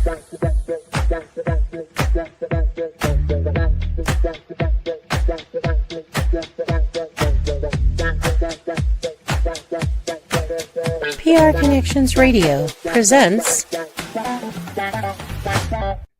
PR Connections Radio presents.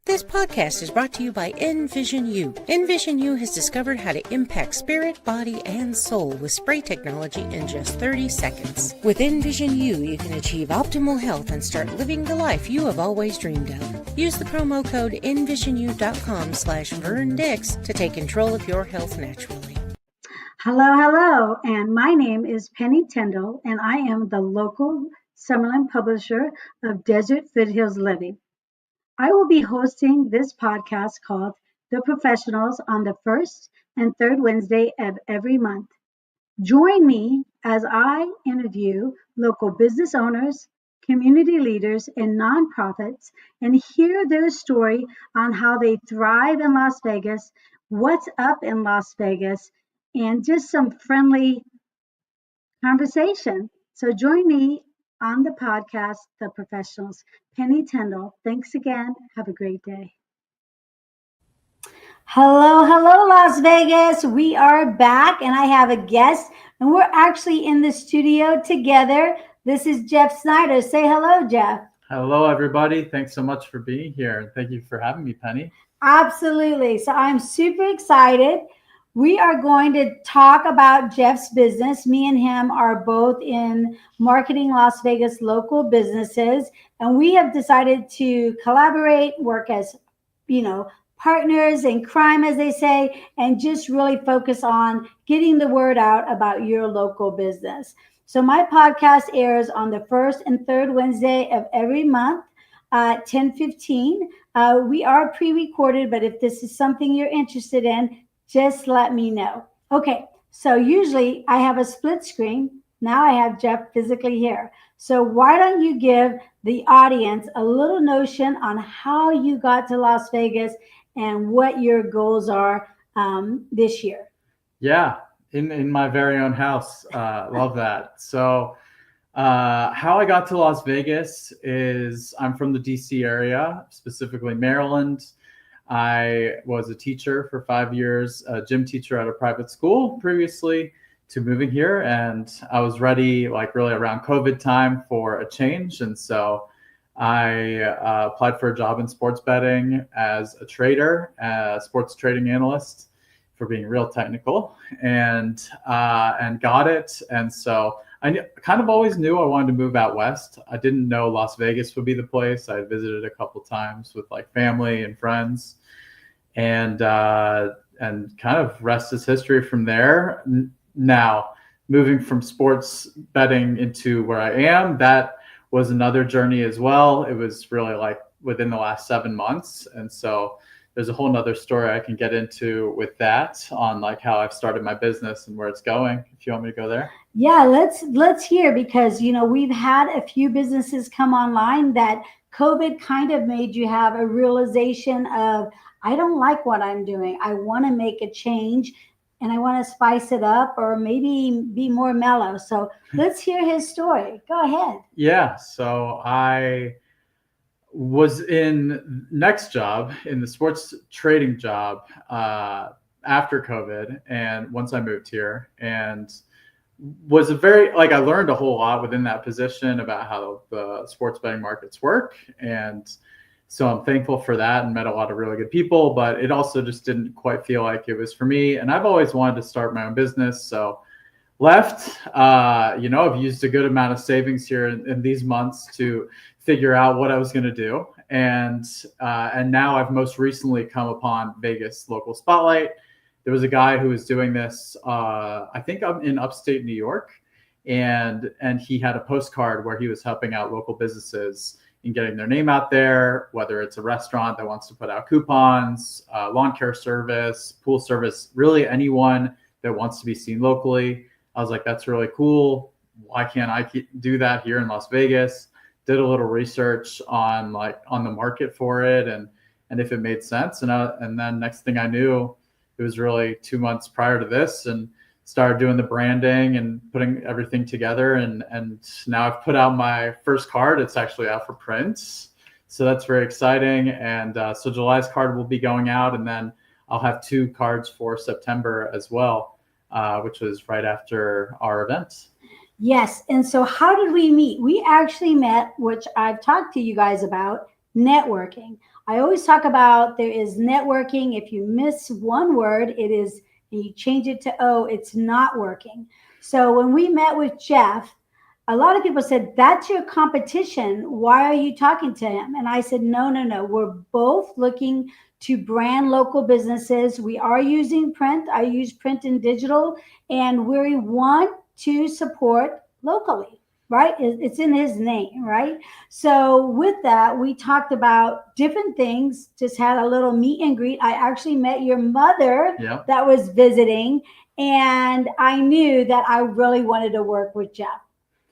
This podcast is brought to you by Envision U. Envision U has discovered how to impact spirit, body, and soul with spray technology in just 30 seconds. With Envision U, you can achieve optimal health and start living the life you have always dreamed of. Use the promo code envisionu.com/VernDix to take control of your health naturally. Hello, and my name is Penny Tyndall, and I am the local Summerlin publisher of Desert Foothills Living. I will be hosting this podcast called The Professionals on the first and third Wednesday of every month. Join me as I interview local business owners, community leaders, and nonprofits and hear their story on how they thrive in Las Vegas, what's up in Las Vegas, and just some friendly conversation. So join me on the podcast, The Professionals. Penny Tyndall, thanks again. Have a great day. Hello, Las Vegas. We are back, and I have a guest, and we're actually in the studio together. This is Jeff Snyder. Say hello, Jeff. Hello, everybody. Thanks so much for being here. Thank you for having me, Penny. Absolutely. So I'm super excited. We are going to talk about Jeff's business. Me and him are both in marketing Las Vegas local businesses, and we have decided to collaborate, work as, partners in crime, as they say, and just really focus on getting the word out about your local business. So my podcast airs on the first and third Wednesday of every month at 10:15. We are pre-recorded, but if this is something you're interested in, just let me know. Okay, so usually I have a split screen. Now I have Jeff physically here. So why don't you give the audience a little notion on how you got to Las Vegas and what your goals are this year? Yeah, in my very own house. Love that. So how I got to Las Vegas is I'm from the DC area, specifically Maryland. I was a teacher for 5 years, a gym teacher at a private school previously to moving here. And I was ready, really around COVID time, for a change. And so I applied for a job in sports betting as a trader, a sports trading analyst, for being real technical, and got it. And so I kind of always knew I wanted to move out west. I didn't know Las Vegas would be the place. I visited a couple times with family and friends, and kind of rest is history from there. Now, moving from sports betting into where I am, that was another journey as well. It was really within the last 7 months, and so there's a whole nother story I can get into with that on how I've started my business and where it's going. If you want me to go there. Yeah, let's hear, because we've had a few businesses come online that COVID kind of made you have a realization of, I don't like what I'm doing. I want to make a change and I want to spice it up or maybe be more mellow. So let's hear his story. Go ahead. Yeah. So I was in next job, in the sports trading job, after COVID. And once I moved here, and was I learned a whole lot within that position about how the sports betting markets work. And so I'm thankful for that and met a lot of really good people, but it also just didn't quite feel like it was for me. And I've always wanted to start my own business. So left, I've used a good amount of savings here in these months to figure out what I was going to do. And now I've most recently come upon Vegas Local Spotlight. There was a guy who was doing this, I think I'm in upstate New York, and he had a postcard where he was helping out local businesses in getting their name out there, whether it's a restaurant that wants to put out coupons, lawn care service, pool service, really anyone that wants to be seen locally. I was like, that's really cool. Why can't I do that here in Las Vegas? Did a little research on the market for it and if it made sense. And then next thing I knew, it was really 2 months prior to this, and started doing the branding and putting everything together. And now I've put out my first card. It's actually out for print. So that's very exciting. And so July's card will be going out, and then I'll have 2 cards for September as well, which was right after our event. Yes. And so how did we meet? We actually met, which I've talked to you guys about, networking. I always talk about there is networking. If you miss one word, it is, and you change it to O, it's not working. So when we met with Jeff, a lot of people said, that's your competition. Why are you talking to him? And I said, no, no, no. We're both looking to brand local businesses. We are using print. I use print and digital, and we want to support locally, right? It's in his name, right? So with that, we talked about different things, just had a little meet and greet. I actually met your mother Yep. that was visiting, and I knew that I really wanted to work with Jeff.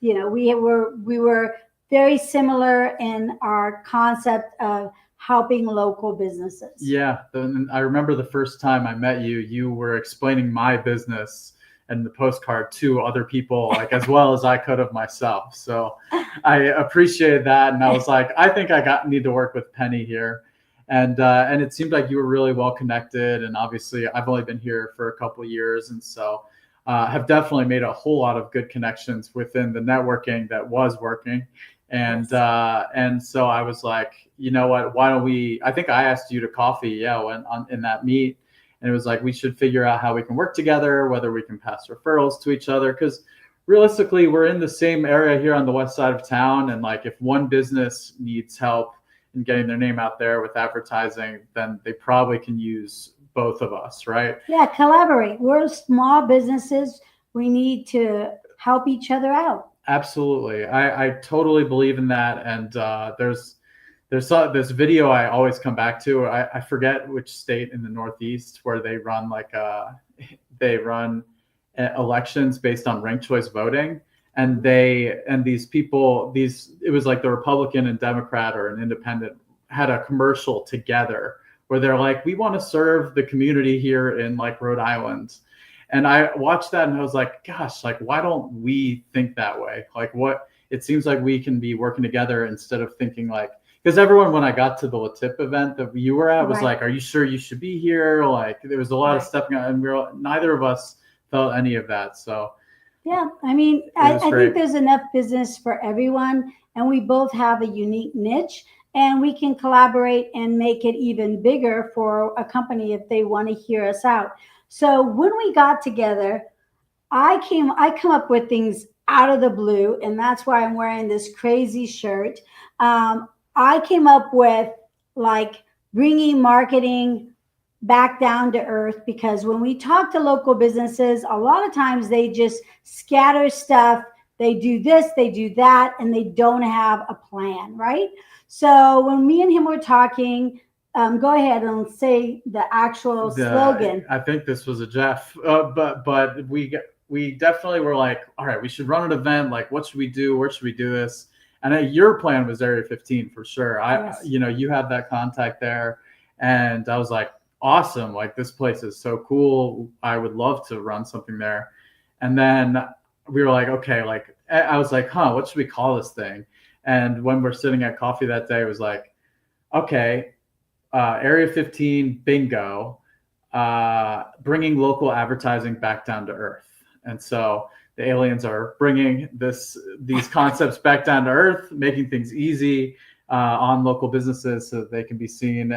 You know, we were very similar in our concept of helping local businesses. Yeah. I remember the first time I met you, you were explaining my business and the postcard to other people, like as well as I could have myself. So I appreciated that. And I was like, I think I need to work with Penny here. And it seemed like you were really well connected. And obviously I've only been here for a couple of years. And so have definitely made a whole lot of good connections within the networking that was working. And so I was like, you know what, why don't we, I think I asked you to coffee, in that meet. And it was like, we should figure out how we can work together, whether we can pass referrals to each other. Because realistically, we're in the same area here on the west side of town. And like, if one business needs help in getting their name out there with advertising, then they probably can use both of us, right? Yeah, collaborate. We're small businesses. We need to help each other out. Absolutely. I totally believe in that. And there's this video I always come back to. I forget which state in the Northeast where they run elections based on ranked choice voting. And these people, it was like the Republican and Democrat or an independent had a commercial together where they're like, we want to serve the community here in like Rhode Island. And I watched that and I was like, gosh, like, why don't we think that way? Like it seems like we can be working together instead of thinking like, because everyone, when I got to the LaTip event that you were at, was like, are you sure you should be here? Like there was a lot of stepping out, and neither of us felt any of that. So yeah, I mean, I think there's enough business for everyone, and we both have a unique niche, and we can collaborate and make it even bigger for a company if they want to hear us out. So when we got together, I come up with things out of the blue, and that's why I'm wearing this crazy shirt. I came up with like bringing marketing back down to earth, because when we talk to local businesses, a lot of times they just scatter stuff. They do this, they do that, and they don't have a plan, right? So when me and him were talking, go ahead and say the actual slogan. I think this was a Jeff, but we definitely were like, all right, we should run an event. Like, what should we do? Where should we do this? And your plan was Area 15 for sure. You had that contact there, and I was like, awesome. Like, this place is so cool. I would love to run something there. And then we were like, okay, like, I was like, what should we call this thing? And when we're sitting at coffee that day, it was like, okay, Area 15 bingo, bringing local advertising back down to earth. And so the aliens are bringing these concepts back down to earth, making things easy on local businesses so that they can be seen.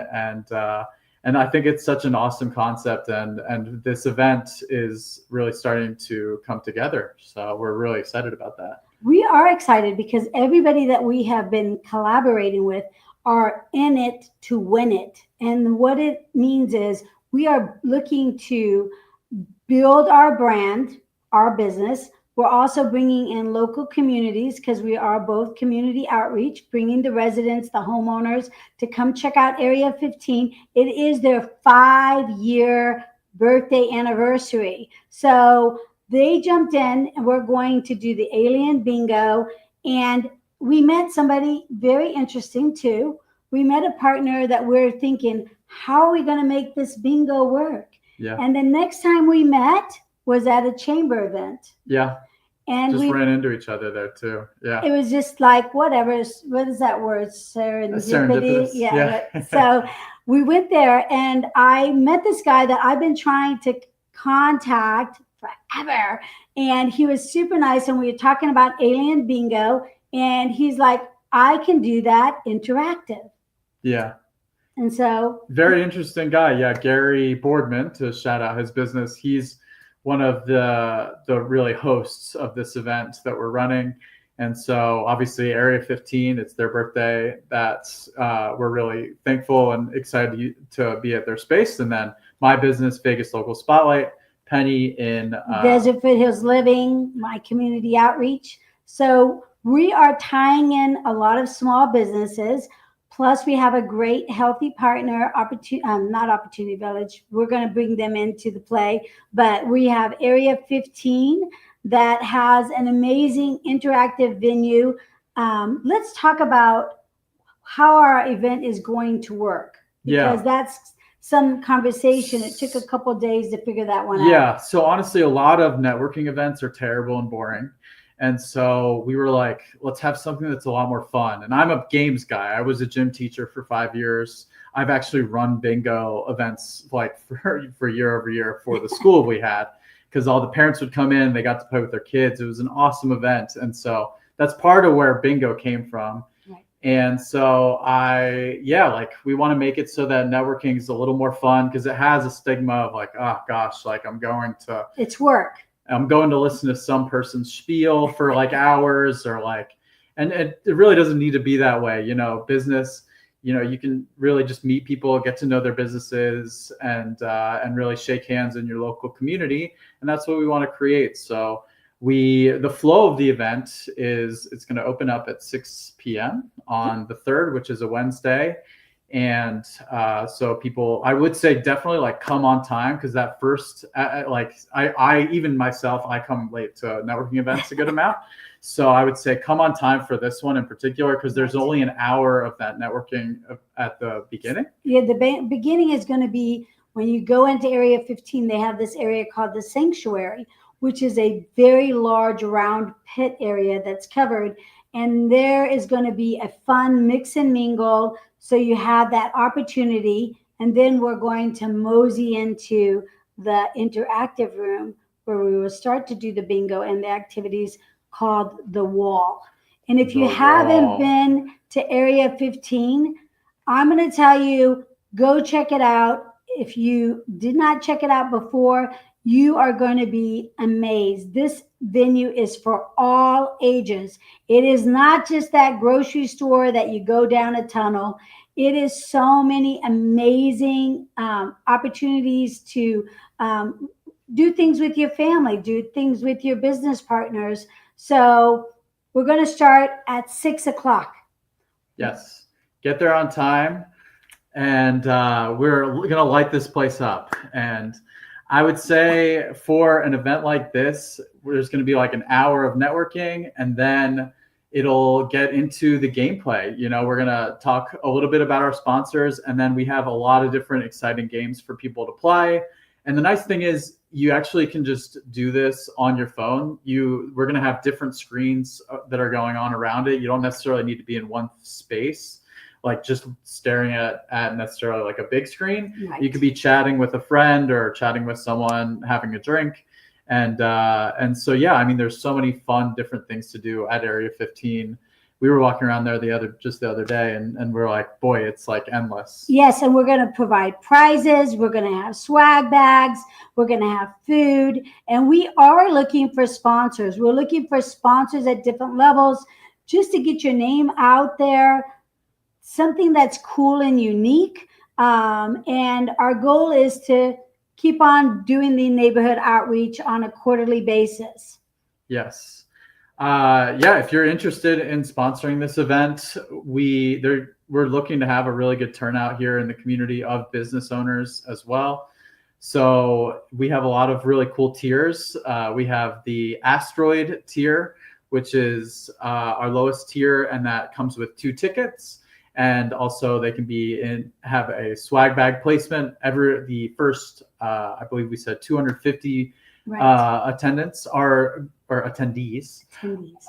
And I think it's such an awesome concept, and this event is really starting to come together. So we're really excited about that. We are excited because everybody that we have been collaborating with are in it to win it. And what it means is we are looking to build our brand, our business. We're also bringing in local communities because we are both community outreach, bringing the residents, the homeowners to come check out Area 15. It is their 5-year birthday anniversary. So they jumped in, and we're going to do the alien bingo. And we met somebody very interesting too. We met a partner that we're thinking, how are we going to make this bingo work? Yeah. And the next time we met was at a chamber event. Yeah. And just we ran into each other there too. Yeah. it was just like whatever. What is that word? Serendipity. Serendipitous. Yeah. Yeah. So we went there, and I met this guy that I've been trying to contact forever, and he was super nice. And we were talking about Alien Bingo, and he's like, "I can do that interactive." Yeah. And so, Very interesting guy. Yeah, Gary Boardman, to shout out his business. He's one of the really hosts of this event that we're running. And so obviously Area 15, it's their birthday. That's we're really thankful and excited to be at their space. And then my business, Vegas Local Spotlight, Penny in Desert Foothills Living, my community outreach. So we are tying in a lot of small businesses. Plus, we have a great healthy partner, not Opportunity Village. We're going to bring them into the play, but we have Area 15 that has an amazing interactive venue. Let's talk about how our event is going to work, because that's some conversation. It took a couple of days to figure that one out. Yeah. So honestly, a lot of networking events are terrible and boring. And so we were like, let's have something that's a lot more fun. And I'm a games guy. I was a gym teacher for 5 years. I've actually run bingo events like for year over year for the school we had, because all the parents would come in, they got to play with their kids. It was an awesome event. And so that's part of where bingo came from. Right. And so we want to make it so that networking is a little more fun, because it has a stigma of like, oh gosh, like it's work. I'm going to listen to some person's spiel for like hours, or like, and it really doesn't need to be that way. Business, you can really just meet people, get to know their businesses, and really shake hands in your local community. And that's what we want to create. So the flow of the event is, it's going to open up at 6 p.m. on the 3rd, which is a Wednesday. And so people, I would say definitely like come on time, because that first, I even myself, I come late to networking events a good amount. So I would say come on time for this one in particular, because there's only an hour of that networking at the beginning. Yeah, the beginning is going to be when you go into Area 15. They have this area called the Sanctuary, which is a very large round pit area that's covered. And there is going to be a fun mix and mingle. So you have that opportunity. And then we're going to mosey into the interactive room, where we will start to do the bingo and the activities called The Wall. And if you haven't been to Area 15, I'm going to tell you, go check it out. If you did not check it out before, you are going to be amazed. This venue is for all ages. It is not just that grocery store that you go down a tunnel. It is so many amazing opportunities to do things with your family, do things with your business partners. So we're going to start at 6 o'clock. Yes. Get there on time. And we're going to light this place up. And I would say for an event like this, there's going to be like an hour of networking, and then it'll get into the gameplay. We're going to talk a little bit about our sponsors, and then we have a lot of different exciting games for people to play. And the nice thing is you actually can just do this on your phone. We're going to have different screens that are going on around it. You don't necessarily need to be in one space, like just staring at necessarily like a big screen. Right. You could be chatting with a friend or chatting with someone, having a drink. And so, yeah, I mean, there's so many fun, different things to do at Area 15. We were walking around there the other day, and we're like, boy, it's like endless. Yes. And we're going to provide prizes. We're going to have swag bags. We're going to have food. And we are looking for sponsors. We're looking for sponsors at different levels, just to get your name out there. Something that's cool and unique. And our goal is to keep on doing the neighborhood outreach on a quarterly basis. Yes. If you're interested in sponsoring this event, we're looking to have a really good turnout here in the community of business owners as well. So we have a lot of really cool tiers. We have the Asteroid tier, which is our lowest tier, and that comes with 2 tickets. And also they can have a swag bag placement. The first, I believe we said 250 attendants are or attendees, Attendees.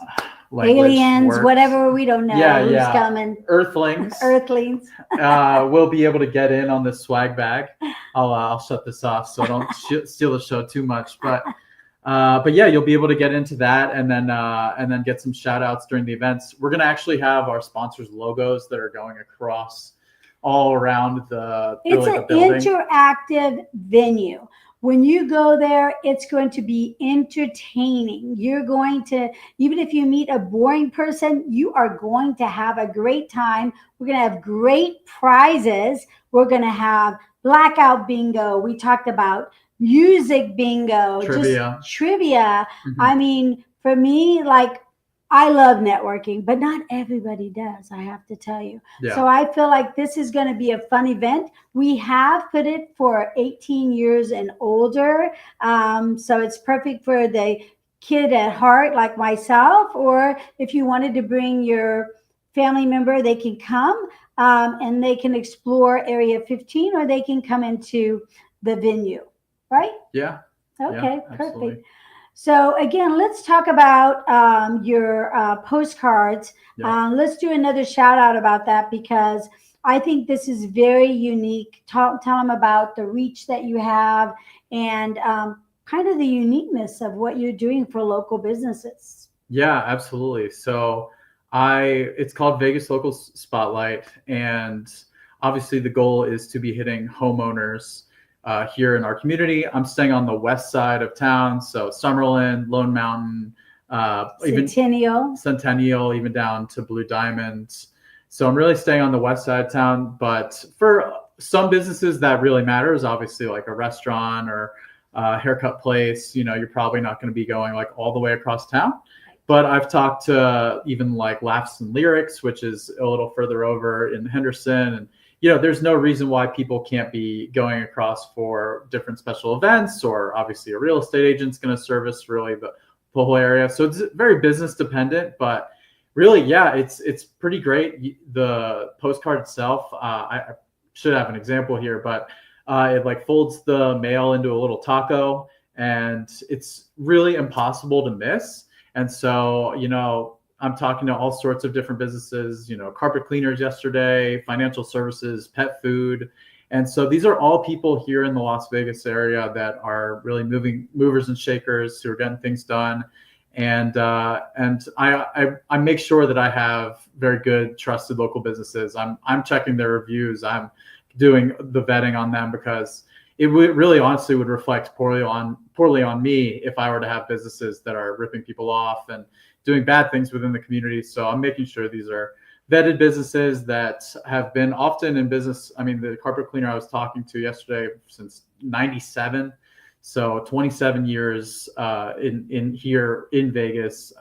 language Aliens, works. whatever, we don't know who's coming. Earthlings Earthlings. will be able to get in on this swag bag. I'll shut this off so I don't steal the show too much. But yeah, you'll be able to get into that and then get some shout outs during the events. We're going to actually have our sponsors' logos that are going across all around the It's building. an interactive venue. When you go there, it's going to be entertaining. You're going to, even if you meet a boring person, you are going to have a great time. We're going to have great prizes. We're going to have blackout bingo. We talked about music bingo, Trivia. just trivia. Mhm. I mean, for me, like, I love networking, but not everybody does, I have to tell you. Yeah. So I feel like this is going to be a fun event. We have put it for 18 years and older. So it's perfect for the kid at heart like myself, or if you wanted to bring your family member, they can come and they can explore Area 15, or they can come into the venue, right? Yeah. Okay, Yeah, perfect. absolutely. So again, let's talk about your postcards. Yeah. Let's do another shout out about that, because I think this is very unique. Tell them about the reach that you have and kind of the uniqueness of what you're doing for local businesses. Yeah, absolutely. So it's called Vegas Local Spotlight, and obviously the goal is to be hitting homeowners here in our community. I'm staying on the west side of town, so Summerlin, Lone Mountain, even Centennial, even down to Blue Diamond. So I'm really staying on the west side of town. But for some businesses, that really matters. Obviously, like a restaurant or a haircut place, you're probably not going to be going like all the way across town. But I've talked to even like Laughs and Lyrics, which is a little further over in Henderson, and there's no reason why people can't be going across for different special events, or obviously a real estate agent's going to service really the whole area. So it's very business dependent, but really, yeah, it's pretty great. The postcard itself, I should have an example here, but it like folds the mail into a little taco, and it's really impossible to miss. And so, I'm talking to all sorts of different businesses, carpet cleaners yesterday, financial services, pet food. And so these are all people here in the Las Vegas area that are really movers and shakers who are getting things done. And I make sure that I have very good, trusted local businesses. I'm checking their reviews. I'm doing the vetting on them, because it would really honestly would reflect poorly on me if I were to have businesses that are ripping people off and doing bad things within the community. So I'm making sure these are vetted businesses that have been often in business. I mean, the carpet cleaner I was talking to yesterday, since '97, so 27 years in here in Vegas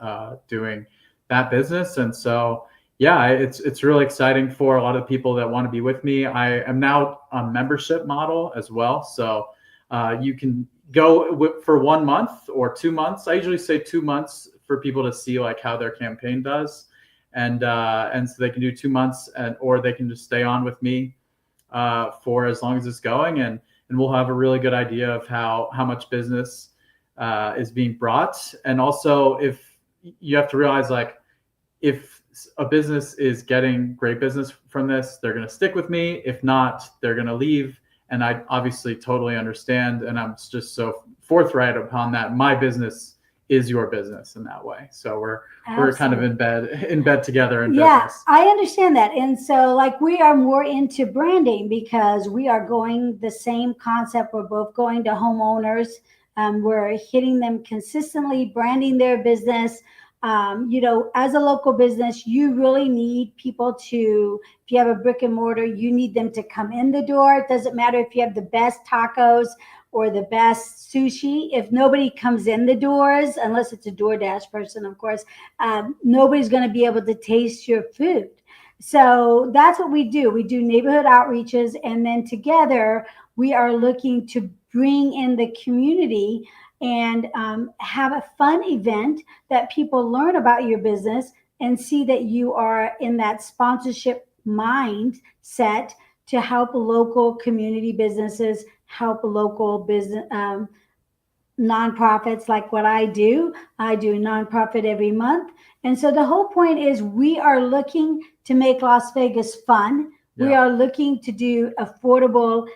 doing that business. And so, yeah, it's really exciting for a lot of people that want to be with me. I am now on membership model as well, so you can go for 1 month or 2 months. I usually say 2 months for people to see like how their campaign does, and so they can do 2 months, or they can just stay on with me for as long as it's going, and we'll have a really good idea of how much business is being brought. And also, if you have to realize, like, if a business is getting great business from this, they're going to stick with me. If not, they're going to leave. And I obviously totally understand, and I'm just so forthright upon that. My business is your business in that way. So we're kind of in bed together in business. I understand that. And so, like, we are more into branding because we are going the same concept. We're both going to homeowners. We're hitting them consistently, branding their business. As a local business, you really need people to, if you have a brick and mortar, you need them to come in the door. It doesn't matter if you have the best tacos or the best sushi. If nobody comes in the doors, unless it's a DoorDash person, of course, nobody's going to be able to taste your food. So that's what we do. We do neighborhood outreaches, and then together we are looking to bring in the community and have a fun event that people learn about your business and see that you are in that sponsorship mindset to help local community businesses, help local business nonprofits like what I do. I do a nonprofit every month. And so the whole point is we are looking to make Las Vegas fun. We Yeah. are looking to do affordable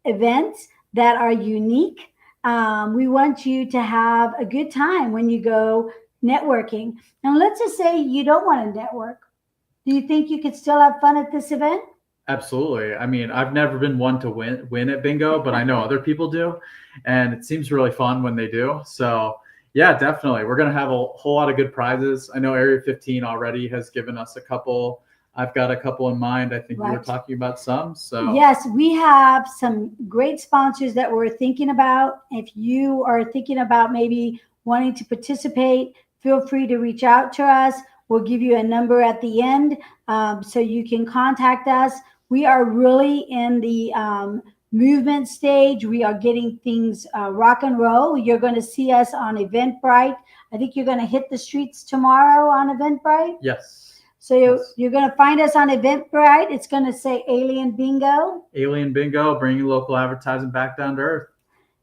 events that are unique. We want you to have a good time when you go networking. And let's just say you don't want to network. Do you think you could still have fun at this event? Absolutely. I mean, I've never been one to win at bingo, but I know other people do, and it seems really fun when they do. So, yeah, definitely. We're going to have a whole lot of good prizes. I know Area 15 already has given us a couple. I've got a couple in mind. I think you were Right. talking about some. So, Yes, we have some great sponsors that we're thinking about. If you are thinking about maybe wanting to participate, feel free to reach out to us. We'll give you a number at the end so you can contact us. We are really in the movement stage. We are getting things rock and roll. You're going to see us on Eventbrite. I think you're going to hit the streets tomorrow on Eventbrite. yes. So Yes. you're going to find us on Eventbrite. It's going to say Alien Bingo. Alien Bingo, bringing local advertising back down to earth.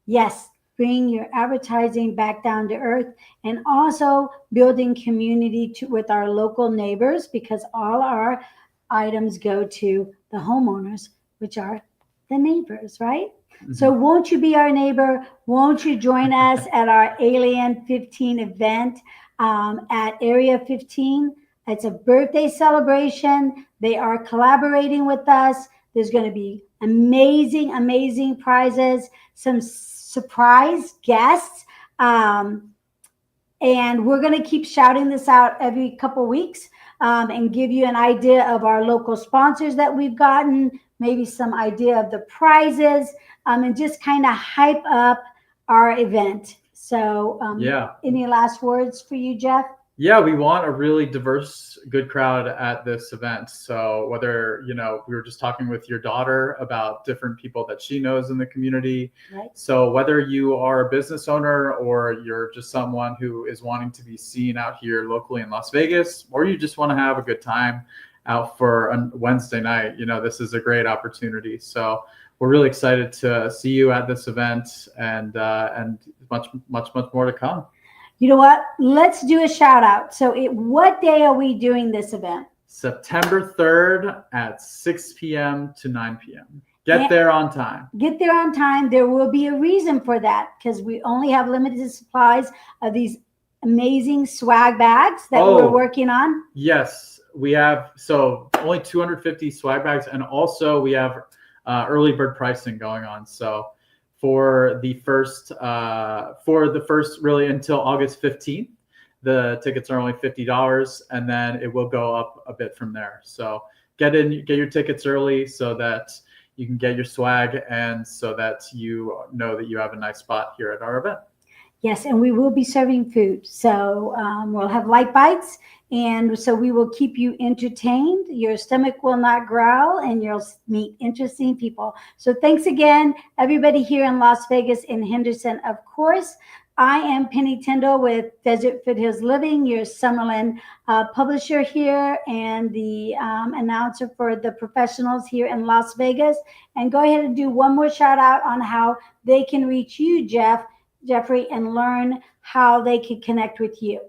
Yes, bring your advertising back down to earth, and also building community with our local neighbors, because all our items go to the homeowners, which are the neighbors, right? So won't you be our neighbor? Won't you join us at our Alien 15 event at Area 15? It's a birthday celebration. They are collaborating with us. There's going to be amazing, amazing prizes, some surprise guests. And we're going to keep shouting this out every couple weeks and give you an idea of our local sponsors that we've gotten, maybe some idea of the prizes, and just kind of hype up our event. So, Yeah. any last words for you, Jeff? Yeah, we want a really diverse, good crowd at this event. So whether, we were just talking with your daughter about different people that she knows in the community. Right. So whether you are a business owner or you're just someone who is wanting to be seen out here locally in Las Vegas, or you just want to have a good time out for a Wednesday night, this is a great opportunity. So we're really excited to see you at this event, and much, much, much more to come. You know what? Let's do a shout out. So, what day are we doing this event? September 3rd at 6 p.m. to 9 p.m. Get there on time. Get there on time. There will be a reason for that, because we only have limited supplies of these amazing swag bags that we're working on. Yes, we have. So only 250 swag bags, and also we have early bird pricing going on. So for the first really until August 15th, the tickets are only $50, and then it will go up a bit from there. So get your tickets early so that you can get your swag, and so that you know that you have a nice spot here at our event. Yes, and we will be serving food. So we'll have light bites, and so we will keep you entertained. Your stomach will not growl, and you'll meet interesting people. So thanks again, everybody here in Las Vegas and Henderson. Of course, I am Penny Tyndall with Desert Foothills Living, your Summerlin publisher here, and the announcer for the professionals here in Las Vegas. And go ahead and do one more shout out on how they can reach you, Jeffrey, and learn how they can connect with you.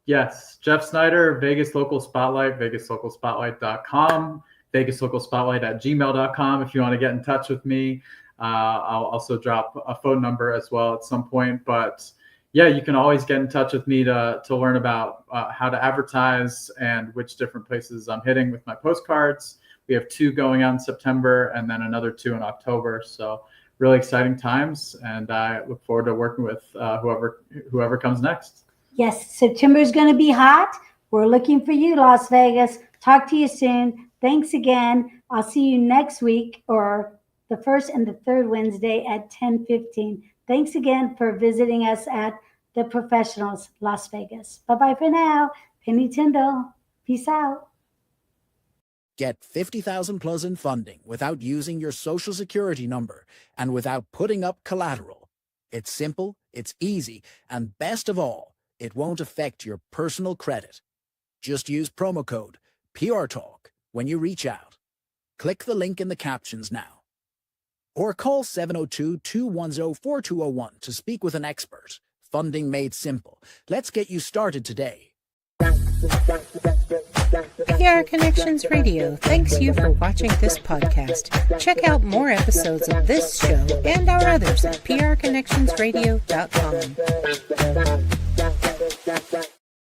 Yes, Jeff Snyder, Vegas Local Spotlight, vegaslocalspotlight.com, vegaslocalspotlight@gmail.com if you want to get in touch with me. I'll also drop a phone number as well at some point. But yeah, you can always get in touch with me to learn about how to advertise and which different places I'm hitting with my postcards. We have 2 going out in September and then another 2 in October. So really exciting times, and I look forward to working with whoever comes next. Yes, September is going to be hot. We're looking for you, Las Vegas. Talk to you soon. Thanks again. I'll see you next week, or the first and the third Wednesday at 10:15. Thanks again for visiting us at The Professionals, Las Vegas. Bye-bye for now. Penny Tyndall. Peace out. Get $50,000 plus in funding without using your social security number and without putting up collateral. It's simple, it's easy, and best of all, it won't affect your personal credit. Just use promo code PRTalk when you reach out. Click the link in the captions now. Or call 702-210-4201 to speak with an expert. Funding made simple. Let's get you started today. PR Connections Radio thanks you for watching this podcast. Check out more episodes of this show and our others at prconnectionsradio.com.